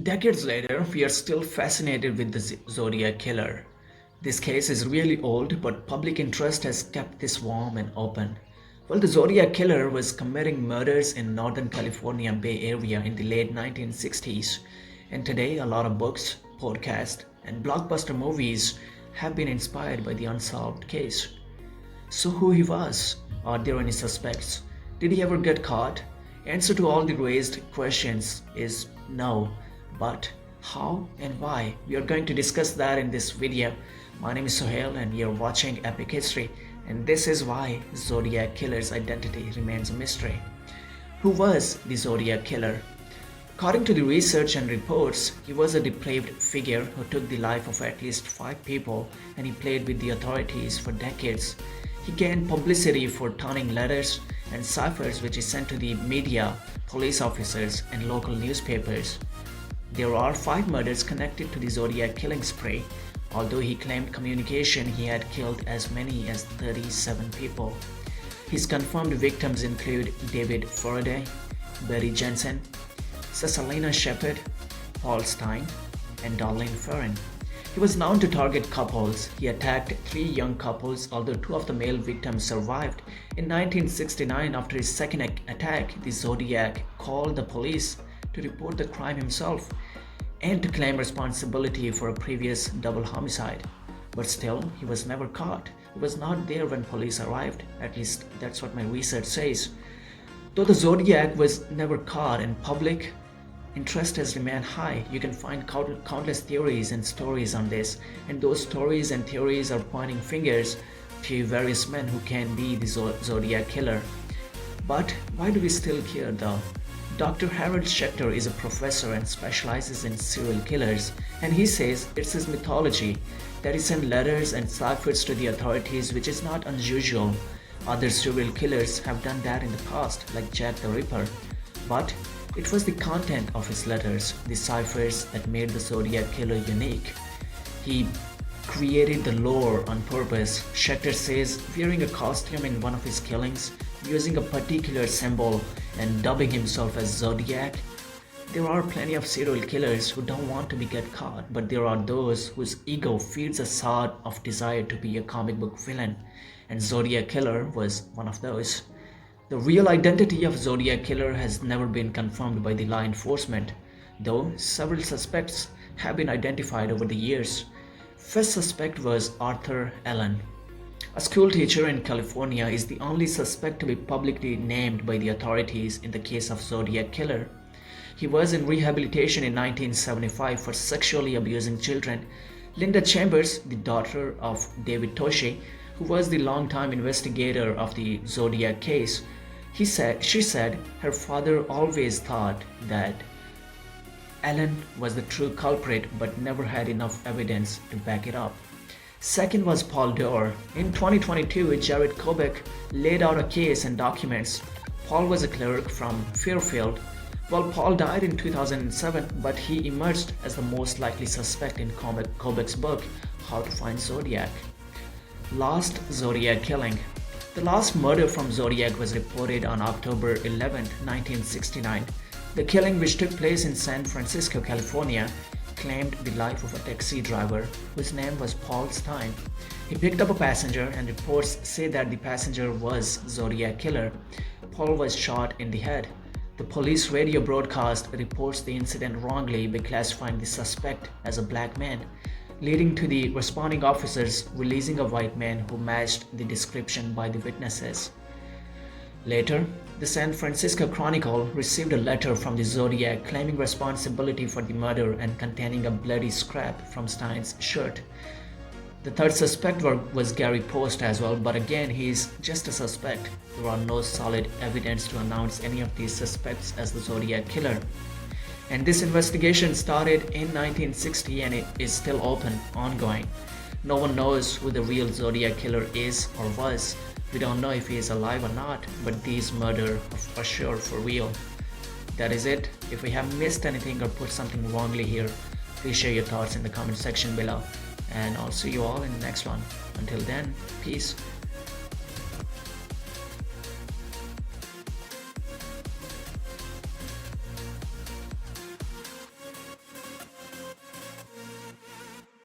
Decades later, we are still fascinated with the Zodiac killer. This case is really old, but public interest has kept this warm and open. Well, the Zodiac killer was committing murders in Northern California Bay Area in the late 1960s, and today a lot of books, podcasts, and blockbuster movies have been inspired by the unsolved case. So who he was? Are there any suspects? Did he ever get caught? Answer to all the raised questions is no. But how and why? We are going to discuss that in this video. My name is Sohail and you're watching Epic History, and this is why Zodiac Killer's identity remains a mystery. Who was the Zodiac Killer? According to the research and reports, he was a depraved figure who took the life of at least 5 people, and he played with the authorities for decades. He gained publicity for turning letters and ciphers which he sent to the media, police officers, and local newspapers. There are 5 murders connected to the Zodiac killing spree. Although he claimed communication, he had killed as many as 37 people. His confirmed victims include David Faraday, Barry Jensen, Cecilina Shepard, Paul Stein, and Darlene Ferrin. He was known to target couples. He attacked 3 young couples, although 2 of the male victims survived. In 1969, after his second attack, the Zodiac called the police to report the crime himself and to claim responsibility for a previous double homicide. But still, he was never caught. He was not there when police arrived. At least that's what my research says. Though the Zodiac was never caught in public, interest has remained high. You can find countless theories and stories on this, and those stories and theories are pointing fingers to various men who can be the Zodiac killer. But why do we still care though? Dr. Harold Schechter is a professor and specializes in serial killers, and he says it's his mythology that he sent letters and ciphers to the authorities, which is not unusual. Other serial killers have done that in the past, like Jack the Ripper. But it was the content of his letters, the ciphers, that made the Zodiac killer unique. He created the lore on purpose. Schechter says wearing a costume in one of his killings, using a particular symbol, and dubbing himself as Zodiac. There are plenty of serial killers who don't want to get caught, but there are those whose ego feeds a sort of desire to be a comic book villain, and Zodiac Killer was one of those. The real identity of Zodiac Killer has never been confirmed by the law enforcement, though several suspects have been identified over the years. First suspect was Arthur Allen. A school teacher in California is the only suspect to be publicly named by the authorities in the case of Zodiac Killer. He was in rehabilitation in 1975 for sexually abusing children. Linda Chambers, the daughter of David Toshi, who was the longtime investigator of the Zodiac case, she said her father always thought that Allen was the true culprit but never had enough evidence to back it up. Second was Paul Dorr. In 2022, Jared Kobach laid out a case and documents. Paul was a clerk from Fairfield. Well, Paul died in 2007, but he emerged as the most likely suspect in Kobach's book, How to Find Zodiac. Last Zodiac killing. The last murder from Zodiac was reported on October 11, 1969. The killing, which took place in San Francisco, California, claimed the life of a taxi driver whose name was Paul Stein. He picked up a passenger, and reports say that the passenger was Zodiac Killer. Paul was shot in the head. The police radio broadcast reports the incident wrongly by classifying the suspect as a black man, leading to the responding officers releasing a white man who matched the description by the witnesses. Later, the San Francisco Chronicle received a letter from the Zodiac claiming responsibility for the murder and containing a bloody scrap from Stein's shirt. The third suspect was Gary Post as well, but again he is just a suspect. There are no solid evidence to announce any of these suspects as the Zodiac Killer. And this investigation started in 1960 and it is still open, ongoing. No one knows who the real Zodiac Killer is or was. We don't know if he is alive or not, but these murders are for sure for real. That is it. If we have missed anything or put something wrongly here, please share your thoughts in the comment section below. And I'll see you all in the next one. Until then, peace.